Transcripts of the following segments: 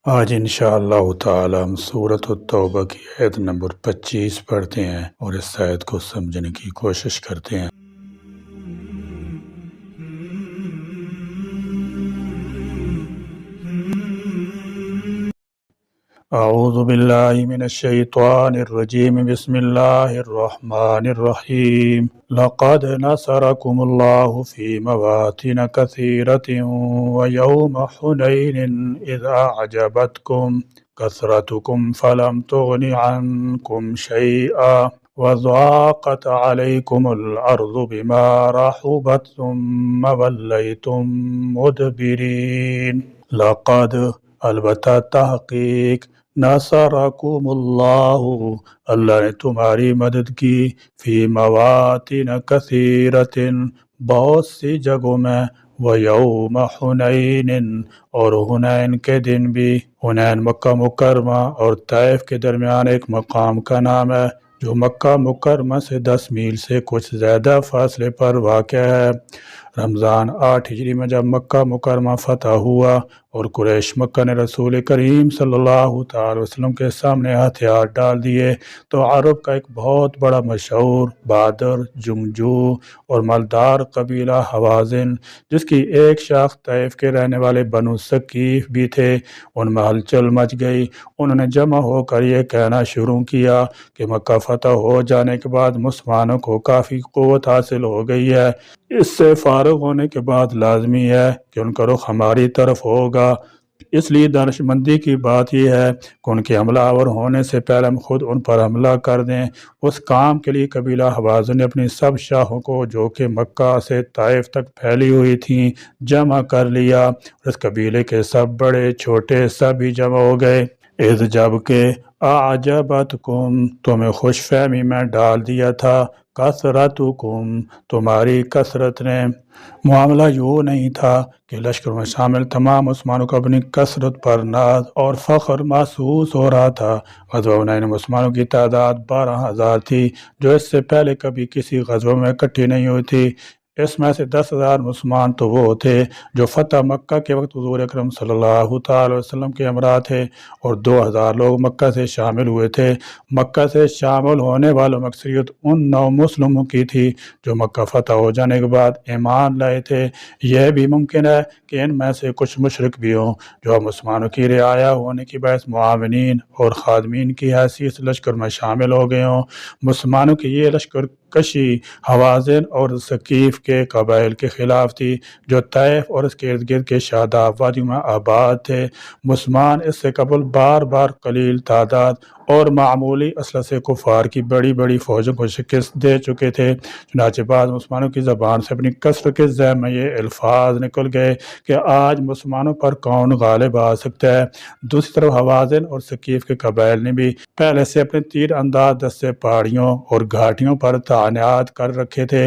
آج انشاءاللہ تعالی ہم سورۃ التوبہ کی آیت نمبر 25 پڑھتے ہیں اور اس آیت کو سمجھنے کی کوشش کرتے ہیں۔ اعوذ باللہ من الشیطان الرجیم، بسم اللہ الرحمن الرحیم۔ لقد نصرکم اللہ فی مواطن کثیرۃ ویوم حنین اذ اعجبتکم کثرتکم فلم تغن عنکم شیئا وضاقت علیکم الارض بما رحبت ثم ولیتم مدبرین۔ لقد، البتہ، تحقیق، نصرکم اللہ، اللہ نے تمہاری مدد کی، فی مواطن کثیرۃ، بہت سی جگہوں میں، ویوم حنین، اور حنین کے دن بھی۔ حنین مکہ مکرمہ اور طائف کے درمیان ایک مقام کا نام ہے جو مکہ مکرمہ سے 10 میل سے کچھ زیادہ فاصلے پر واقع ہے۔ رمضان 8 ہجری میں جب مکہ مکرمہ فتح ہوا اور قریش مکہ نے رسول کریم صلی اللہ تعالی وسلم کے سامنے ہتھیار ڈال دیے تو عرب کا ایک بہت بڑا مشہور، بہادر، جنگجو اور مالدار قبیلہ حوازن، جس کی ایک شاخ طائف کے رہنے والے بنو ثقیف بھی تھے، ان میں ہلچل مچ گئی۔ انہوں نے جمع ہو کر یہ کہنا شروع کیا کہ مکہ فتح ہو جانے کے بعد مسلمانوں کو کافی قوت حاصل ہو گئی ہے، اس سے فارغ ہونے کے بعد لازمی ہے کہ ان کا رخ ہماری طرف ہوگا۔ اس لیے دانش مندی کی بات یہ ہے کہ ان کے حملہ آور ہونے سے پہلے ہم خود ان پر حملہ کر دیں۔ اس کام کے لیے قبیلہ حوازن نے اپنی سب شاخوں کو، جو کہ مکہ سے طائف تک پھیلی ہوئی تھیں، جمع کر لیا۔ اس قبیلے کے سب بڑے چھوٹے سبھی جمع ہو گئے۔ اذ، جب کہ، اعجبتکم، تمہیں خوش فہمی میں ڈال دیا تھا، کثرتکم، تمہاری کثرت نے۔ معاملہ یوں نہیں تھا کہ لشکر میں شامل تمام مسلمانوں کو اپنی کثرت پر ناز اور فخر محسوس ہو رہا تھا۔ غزوہ حنین میں مسلمانوں کی تعداد 12,000 تھی، جو اس سے پہلے کبھی کسی غزوہ میں اکٹھی نہیں ہوئی تھی۔ اس میں سے 10,000 مسلمان تو وہ تھے جو فتح مکہ کے وقت حضور اکرم صلی اللہ تعالی وسلم کے ہمراہ تھے، اور 2,000 لوگ مکہ سے شامل ہوئے تھے۔ مکہ سے شامل ہونے والوں میں اکثریت ان 9 مسلموں کی تھی جو مکہ فتح ہو جانے کے بعد ایمان لائے تھے۔ یہ بھی ممکن ہے کہ ان میں سے کچھ مشرک بھی ہوں جو اب مسلمانوں کی رعایا ہونے کی باعث معاونین اور خادمین کی حیثیت سے لشکر میں شامل ہو گئے ہوں۔ مسلمانوں کی یہ لشکر کشی حوازن اور ثقیف کے قبائل کے خلاف تھی جو طائف اور اس کے ارد گرد کے شاداب وادیوں میں آباد تھے۔ مسلمان اس سے قبل بار بار قلیل تعداد اور معمولی اسلحے سے کفار کی بڑی بڑی فوجوں کو شکست دے چکے تھے۔ چنانچہ بعض مسلمانوں کی زبان سے اپنی کثرت کے ذہن میں یہ الفاظ نکل گئے کہ آج مسلمانوں پر کون غالب آ سکتا ہے۔ دوسری طرف حوازن اور ثقیف کے قبائل نے بھی پہلے سے اپنے تیر انداز دستے پہاڑیوں اور گھاٹیوں پر تعینات کر رکھے تھے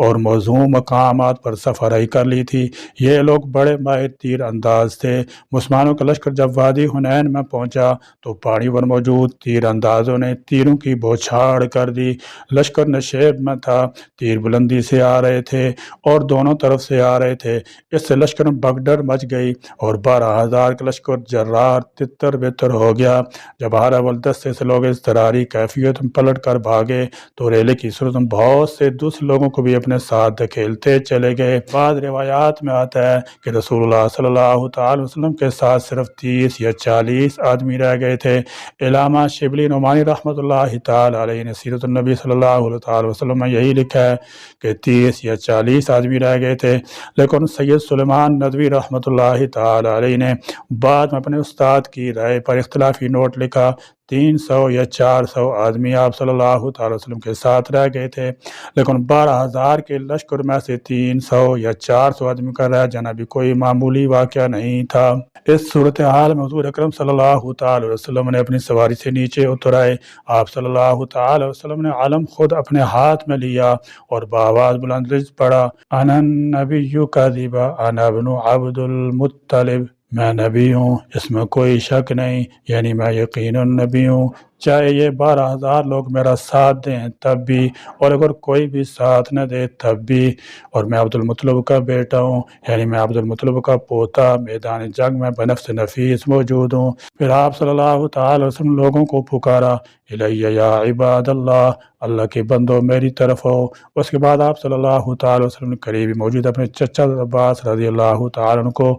اور موزوں مقامات پر سفرائی کر لی تھی۔ یہ لوگ بڑے ماہر تیر انداز تھے۔ مسلمانوں کا لشکر جب وادی حنین میں پہنچا تو پہاڑی پر موجود تیر اندازوں نے تیروں کی بوچھاڑ کر دی۔ لشکر نشیب میں تھا، تیر بلندی سے آ رہے تھے اور دونوں طرف سے آ رہے تھے۔ اس سے لشکر میں بگڈر مچ گئی اور 12,000 کا لشکر جرار تتر بتر ہو گیا۔ جب ہر اول دستے سے لوگ اضطراری کیفیت میں پلٹ کر بھاگے تو ریلے کی صورت میں بہت سے دوسرے لوگوں کو بھی اپنے ساتھ دھکیلتے چلے گئے۔ بعض روایات میں آتا ہے کہ رسول اللہ صلی اللہ تعالی وسلم کے ساتھ صرف 30 یا 40 آدمی رہ گئے تھے۔ علامہ شبلی نعمانی رحمۃ اللہ تعالی علیہ نے سیرت النبی صلی اللہ تعالی وسلم میں یہی لکھا ہے کہ 30 یا 40 آدمی رہ گئے تھے، لیکن سید سلیمان ندوی رحمۃ اللہ تعالی علیہ نے بعد میں اپنے استاد کی رائے پر اختلافی نوٹ لکھا۔ 300 یا 400 آدمی آپ صلی اللہ تعالی وسلم کے ساتھ رہ گئے تھے، لیکن 12,000 کے لشکر میں سے 300 یا 400 آدمی کا رہ جانا بھی کوئی معمولی واقعہ نہیں تھا۔ اس صورتحال میں حضور اکرم صلی اللہ تعالی وسلم نے اپنی سواری سے نیچے اتر آئے۔ آپ صلی اللہ تعالی وسلم نے علم خود اپنے ہاتھ میں لیا اور بآواز بلند پڑھا، انا النبی کذب انا ابن عبد المطلب، میں نبی ہوں، اس میں کوئی شک نہیں، یعنی میں یقیناً نبی ہوں، چاہے یہ 12,000 لوگ میرا ساتھ دیں تب بھی، اور اگر کوئی بھی ساتھ نہ دے تب بھی، اور میں عبد المطلب کا بیٹا ہوں، یعنی میں عبد المطلب کا پوتا، میدان جنگ میں بنفس نفیس موجود ہوں۔ پھر آپ صلی اللہ تعالی علیہ وسلم لوگوں کو پکارا، الیہ یا عباد اللہ، اللہ کے بندو میری طرف ہو۔ اس کے بعد آپ صلی اللہ تعالی وسلم نے قریبی موجود اپنے چچا عباس رضی اللہ تعالیٰ عنہ کو،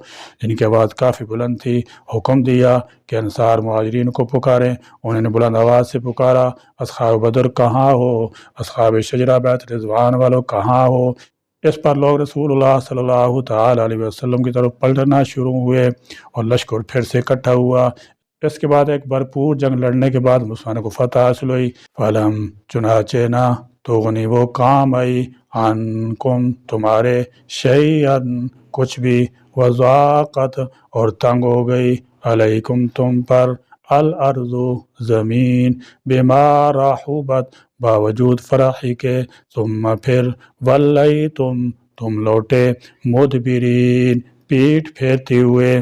جن کی آواز کافی بلند تھی، حکم دیا کہ انصار مہاجرین کو پکاریں۔ انہوں نے بلند آواز سے پکارا، اصحاب بدر کہاں ہو، اصحاب شجرہ بیت رضوان والوں کہاں ہو۔ اس پر لوگ رسول اللہ صلی اللہ تعالی علیہ وسلم کی طرف پلٹنا شروع ہوئے اور لشکر پھر سے اکٹھا ہوا۔ اس کے بعد ایک بھرپور جنگ لڑنے کے بعد مسلمانوں کو فتح حاصل ہوئی۔ فلم چنانچہ نہ تغنی وہ کام آئی عنکم تمہارے شیئن کچھ بھی، وضاقت اور تنگ ہو گئی علیکم تم پر، الارض زمین، بما رحبت باوجود فراخی کے، ثم پھر تم لوٹے مدبرین پیٹھ پھیرتے ہوئے۔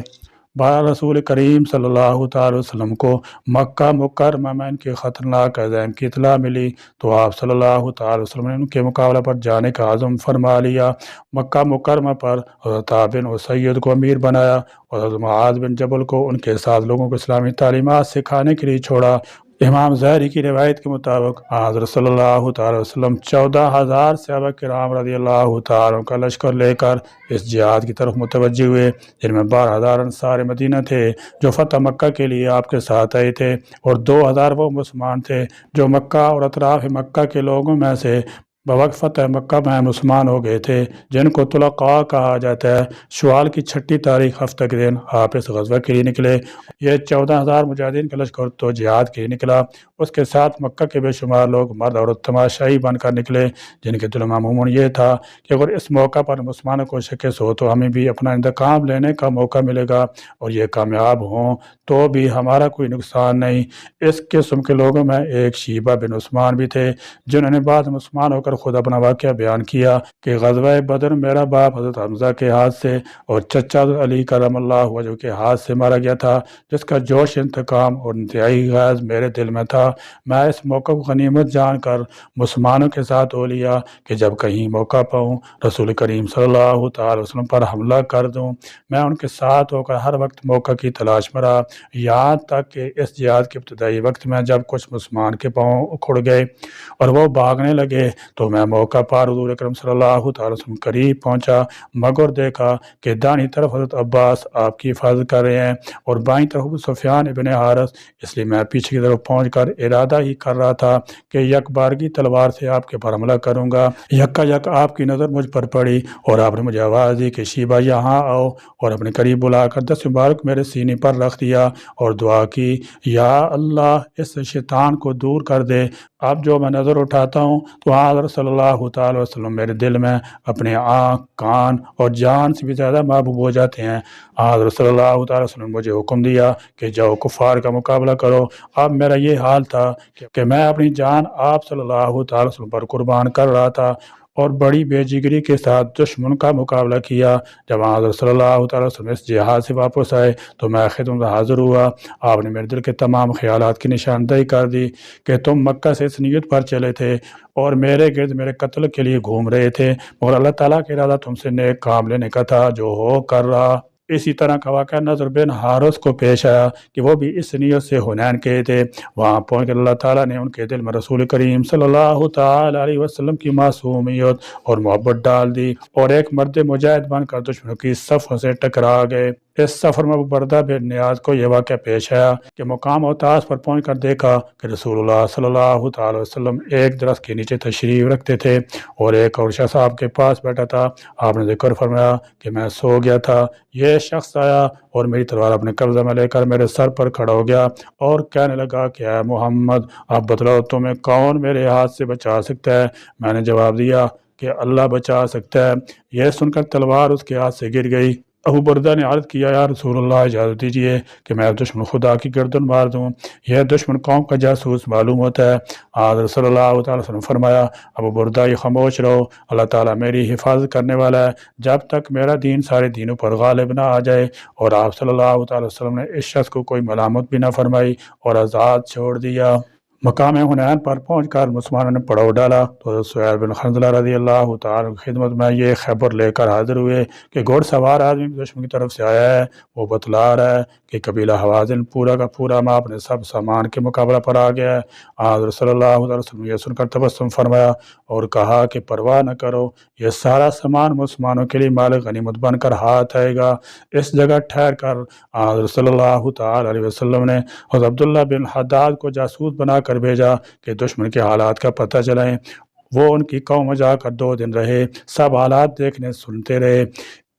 رسول کریم صلی اللہ تعالی وسلم کو مکہ مکرمہ میں ان کے خطرناک عزائم کی اطلاع ملی تو آپ صلی اللہ تعالی وسلم نے ان کے مقابلہ پر جانے کا عزم فرما لیا۔ مکہ مکرمہ پر حضرت بن اسید کو امیر بنایا اور حضرت معاذ بن جبل کو ان کے ساتھ لوگوں کو اسلامی تعلیمات سکھانے کے لیے چھوڑا۔ امام ظاہری کی روایت کے مطابق حضرت صلی اللہ تعالی وسلم 14,000 صحابہ کرام رضی اللہ تعالیٰ کا لشکر لے کر اس جہاد کی طرف متوجہ ہوئے، جن میں 12,000 انصار مدینہ تھے جو فتح مکہ کے لیے آپ کے ساتھ آئے تھے، اور 2,000 وہ مسلمان تھے جو مکہ اور اطراف مکہ کے لوگوں میں سے بوقت فتح مکہ میں مسلمان ہو گئے تھے، جن کو طلقاء کہا جاتا ہے۔ شوال کی 6 تاریخ ہفتہ کے دن آپ اس غزوہ کے لیے نکلے۔ یہ 14,000 مجاہدین کا لشکر تو جہاد کے لیے نکلا، اس کے ساتھ مکہ کے بے شمار لوگ مرد اور تماشائی بن کر نکلے، جن کے دل میں عموماً یہ تھا کہ اگر اس موقع پر مسلمانوں کو شکست ہو تو ہمیں بھی اپنا انتقام لینے کا موقع ملے گا، اور یہ کامیاب ہوں تو بھی ہمارا کوئی نقصان نہیں۔ اس قسم کے لوگوں میں ایک شیبہ بن عثمان بھی تھے، جنہوں نے بعد مسلمان ہو کر خود اپنا واقعہ بیان کیا کہ غزوہ بدر میرا باپ حضرت حمزہ کے ہاتھ سے اور چچا علی کرم اللہ وجہ کے ہاتھ سے مارا گیا تھا، جس کا جوش انتقام اور انتہائی غیظ میرے دل میں تھا۔ میں اس موقع کو غنیمت جان کر مسلمانوں کے ساتھ ہو لیا کہ جب کہیں موقع پاؤں رسول کریم صلی اللہ تعالی وسلم پر حملہ کر دوں۔ میں ان کے ساتھ ہو کر ہر وقت موقع کی تلاش میں رہا، یہاں تک کہ اس جہاد کے ابتدائی وقت میں جب کچھ مسلمان کے پاؤں اکھڑ گئے اور وہ بھاگنے لگے تو میں موقع پر حضور اکرم صلی اللہ تعالی وسلم قریب پہنچا، مگر دیکھا کہ دائیں طرف حضرت عباس آپ کی حفاظت کر رہے ہیں اور بائیں طرف ابو سفیان ابن حارث، اس لیے میں پیچھے کی طرف پہنچ کر ارادہ ہی کر رہا تھا کہ یک بارگی تلوار سے آپ کے پر حملہ کروں گا۔ یکا یک آپ کی نظر مجھ پر پڑی اور آپ نے مجھے آواز دی کہ شیبہ یہاں آؤ، اور اپنے قریب بلا کر 10 مبارک میرے سینے پر رکھ دیا اور دعا کی، یا اللہ اس شیطان کو دور کر دے۔ اب جو میں نظر اٹھاتا ہوں تو حضرت صلی اللہ تعالی وسلم میرے دل میں اپنے آنکھ، کان اور جان سے بھی زیادہ محبوب ہو جاتے ہیں۔ حضرت صلی اللہ تعالی وسلم نے مجھے حکم دیا کہ جاؤ کفار کا مقابلہ کرو۔ اب میرا یہ حال تھا کہ میں اپنی جان آپ صلی اللہ تعالی وسلم پر قربان کر رہا تھا اور بڑی بے جگری کے ساتھ دشمن کا مقابلہ کیا۔ جب حضرت صلی اللہ تعالی وسلم اس جہاد سے واپس آئے تو میں خدمت حاضر ہوا۔ آپ نے میرے دل کے تمام خیالات کی نشاندہی کر دی کہ تم مکہ سے اس نیت پر چلے تھے اور میرے گرد میرے قتل کے لیے گھوم رہے تھے، مگر اللہ تعالیٰ کا ارادہ تم سے نیک کام لینے کا تھا جو ہو کر رہا۔ اسی طرح کا واقعہ نضر بن حارث کو پیش آیا کہ وہ بھی اس نیت سے حنین کے تھے۔ وہاں پہنچ کر اللہ تعالیٰ نے ان کے دل میں رسول کریم صلی اللہ تعالی علیہ وسلم کی معصومیت اور محبت ڈال دی اور ایک مرد مجاہد بن کر دشمنوں کی صفوں سے ٹکرا گئے۔ اس سفر میں ابو بردہ بن نیاز کو یہ واقعہ پیش آیا کہ مقام اوتاس پر پہنچ کر دیکھا کہ رسول اللہ صلی اللہ تعالی وسلم ایک درخت کے نیچے تشریف رکھتے تھے اور ایک اور شخص آپ کے پاس بیٹھا تھا۔ آپ نے ذکر فرمایا کہ میں سو گیا تھا، یہ شخص آیا اور میری تلوار اپنے قبضہ میں لے کر میرے سر پر کھڑا ہو گیا اور کہنے لگا کہ اے محمد، آپ بتلاؤ تمہیں کون میرے ہاتھ سے بچا سکتا ہے؟ میں نے جواب دیا کہ اللہ بچا سکتا ہے۔ یہ سن کر تلوار اس کے ہاتھ سے گر گئی ابو بردہ نے عرض کیا یا رسول اللہ اجازت دیجیے کہ میں دشمن خدا کی گردن مار دوں، یہ دشمن قوم کا جاسوس معلوم ہوتا ہے۔ حضرت صلی اللہ تعالی وسلم فرمایا ابو بردہ یہ خاموش رہو، اللہ تعالیٰ میری حفاظت کرنے والا ہے جب تک میرا دین سارے دینوں پر غالب نہ آ جائے۔ اور آپ صلی اللہ تعالی وسلم نے اس شخص کو کوئی ملامت بھی نہ فرمائی اور آزاد چھوڑ دیا۔ مقام حنین پر پہنچ کر مسلمانوں نے پڑاؤ ڈالا تو سہیل بن حنظلہ رضی اللہ تعالیٰ کی خدمت میں یہ خبر لے کر حاضر ہوئے کہ گھوڑ سوار آدمی دشمن کی طرف سے آیا ہے، وہ بتلا رہا ہے کہ قبیلہ حوازن پورا کا پورا ماں اپنے سب سامان کے مقابلہ پر آ گیا ہے۔ حضرت صلی اللہ علیہ وسلم یہ سن کر تبسم فرمایا اور کہا کہ پرواہ نہ کرو، یہ سارا سامان مسلمانوں کے لیے مال غنیمت بن کر ہاتھ آئے گا۔ اس جگہ ٹھہر کر حضرت صلی اللہ تعالی علیہ وسلم نے حضرت عبداللہ بن حداد کو جاسوس بنا کر بھیجا کہ دشمن کے حالات کا پتہ چلائیں۔ وہ ان کی قوم میں جا کر 2 دن رہے، سب حالات دیکھنے سنتے رہے۔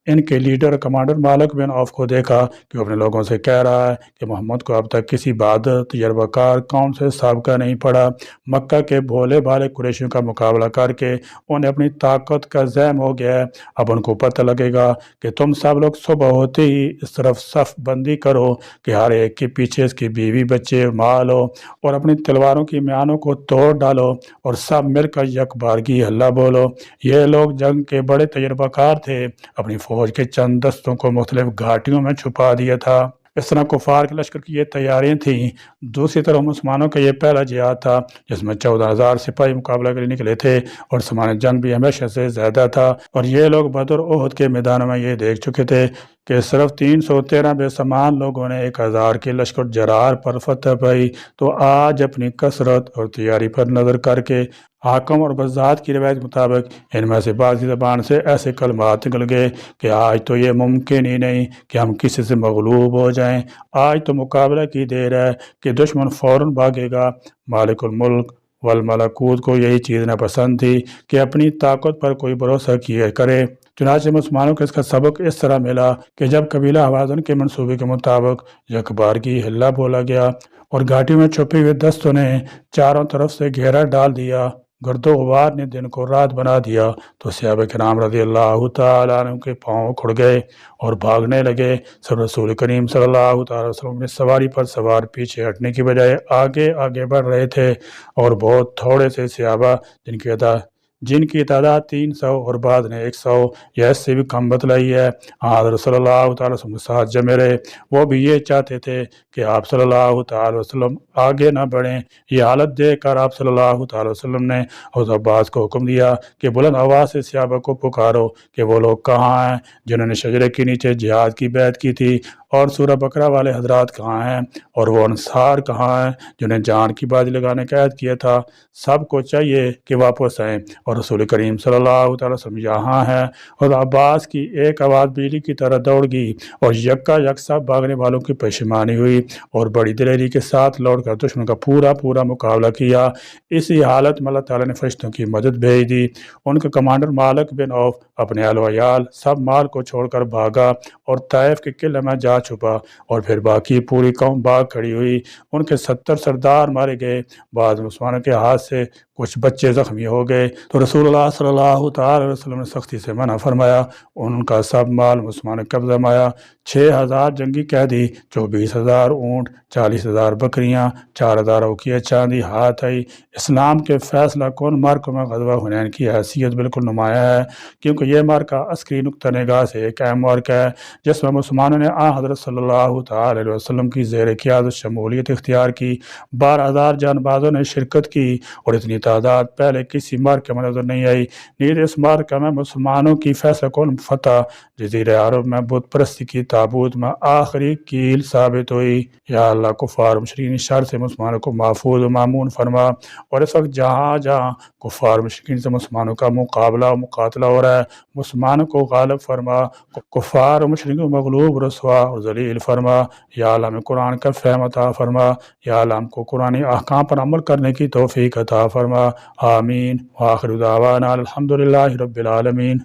ان کے لیڈر کمانڈر مالک بن عوف کو دیکھا کہ وہ اپنے لوگوں سے کہہ رہا ہے کہ محمد کو اب تک کسی بہادر تجربہ کار قوم سے سابقہ نہیں پڑا، مکہ کے بھولے بھالے قریشیوں کا مقابلہ کر کے انہیں اپنی طاقت کا ذہن ہو گیا ہے۔ اب ان کو پتہ لگے گا کہ تم سب لوگ صبح ہوتے ہی اس طرف صف بندی کرو کہ ہر ایک کے پیچھے اس کی بیوی بچے مال ہو، اور اپنی تلواروں کی میانوں کو توڑ ڈالو اور سب مل کر یک بارگی ہلہ بولو۔ یہ لوگ جنگ کے بڑے تجربہ کار تھے، اپنی فوج کے چند دستوں کو مختلف گھاٹیوں میں چھپا دیا تھا۔ اس طرح کفار کے لشکر کی یہ تیاریاں تھیں۔ دوسری طرف مسلمانوں کا یہ پہلا جہاد تھا جس میں 14,000 سپاہی مقابلہ کے لیے نکلے تھے، اور سامان جنگ بھی ہمیشہ سے زیادہ تھا، اور یہ لوگ بدر احد کے میدانوں میں یہ دیکھ چکے تھے کہ صرف 313 بے سامان لوگوں نے 1,000 کے لشکر جرار پر فتح پائی۔ تو آج اپنی کثرت اور تیاری پر نظر کر کے حاکم اور بزاد کی روایت مطابق ان میں سے بعض کی زبان سے ایسے کلمات نکل گئے کہ آج تو یہ ممکن ہی نہیں کہ ہم کسی سے مغلوب ہو جائیں، آج تو مقابلہ کی دیر ہے کہ دشمن فوراً بھاگے گا۔ مالک الملک والملکوت کو یہی چیز نہ پسند تھی کہ اپنی طاقت پر کوئی بھروسہ کیا کرے۔ چنانچہ مسلمانوں کو اس کا سبق اس طرح ملا کہ جب قبیلہ حوازن کے منصوبے کے مطابق یک بارگی ہلا بولا گیا اور گھاٹیوں میں چھپے ہوئے دستوں نے چاروں طرف سے گھیرا ڈال دیا، گرد و غبار نے دن کو رات بنا دیا، تو صحابہ کرام رضی اللہ تعالیٰ عنہ کے پاؤں کھڑ گئے اور بھاگنے لگے۔ سب رسول کریم صلی اللہ تعالیٰ وسلم نے سواری پر سوار پیچھے ہٹنے کی بجائے آگے آگے بڑھ رہے تھے، اور بہت تھوڑے سے صحابہ جن کی تعداد 300 اور بعد نے 100 یا اس سے بھی کم بتلائی ہے، حضرت صلی اللہ تعالیٰ وسلم کے ساتھ جمے رہے۔ وہ بھی یہ چاہتے تھے کہ آپ صلی اللہ تعالیٰ وسلم آگے نہ بڑھیں۔ یہ حالت دیکھ کر آپ صلی اللہ تعالیٰ وسلم نے حضرت عباس کو حکم دیا کہ بلند آواز سے صحابہ کو پکارو کہ وہ لوگ کہاں ہیں جنہوں نے شجرے کے نیچے جہاد کی بیعت کی تھی، اور سورہ بقرہ والے حضرات کہاں ہیں، اور وہ انصار کہاں ہیں جنہیں جان کی بازی لگانے کا عہد کیا تھا۔ سب کو چاہیے کہ واپس آئیں، اور رسول کریم صلی اللہ تعالیٰ وسلم یہاں ہیں۔ اور عباس کی ایک آواز بجلی کی طرح دوڑ گئی، اور یکا یک سب بھاگنے والوں کی پشیمانی ہوئی، اور بڑی دلیری کے ساتھ لوٹ کر دشمن کا پورا مقابلہ کیا۔ اسی حالت میں اللہ تعالیٰ نے فرشتوں کی مدد بھیج دی۔ ان کا کمانڈر مالک بن عوف اپنے اہل و عیال سب مال کو چھوڑ کر بھاگا اور طائف کے قلعے میں جا چھپا، اور پھر باقی پوری قوم بھاگ کھڑی ہوئی۔ ان کے 70 سردار مارے گئے، بعض مسلمانوں کے ہاتھ سے کچھ بچے زخمی ہو گئے، تو رسول اللہ صلی اللہ تعالی علیہ وسلم نے سختی سے منع فرمایا۔ ان کا سب مال مسلمانوں نے قبضہ مایا۔ 6,000 جنگی قیدی، 24,000 اونٹ، 40,000 بکریاں، 4,000 اوقیہ چاندی ہاتھ آئی۔ اسلام کے فیصلہ کن مارکوں میں غزوہ حنین کی حیثیت بالکل نمایاں ہے، کیونکہ یہ مارکہ عسکری نقطہ نگاہ سے ایک اہم مارکہ ہے جس میں مسلمانوں نے حضرت صلی اللہ تعالی علیہ وسلم کی زیر قیادت شمولیت اختیار کی۔ 12,000 جان بازوں نے شرکت کی، اور اتنی تعداد پہلے کسی مارکے میں نظر نہیں آئی۔ نیز اس مارکہ میں مسلمانوں کی فیصلہ کن فتح جزیرہ عرب میں بت پرستی کی تابوت میں آخری کیل ثابت ہوئی۔ یا اللہ کفار مشرکین شر سے مسلمانوں کو محفوظ و مامون فرما، اور اس وقت جہاں جہاں کفار مشرکین سے مسلمانوں کا مقابلہ و مقاتلہ ہو رہا ہے، مسلمانوں کو غالب فرما، کفار و مشرکین کو مغلوب رسوا اور ذلیل فرما۔ یا اللہ ہمیں قرآن کا فہم عطا فرما، یا اللہ ہم کو قرآن احکام پر عمل کرنے کی توفیق عطا فرما۔ آمین۔ وآخر دعوانا الحمدللہ رب العالمین۔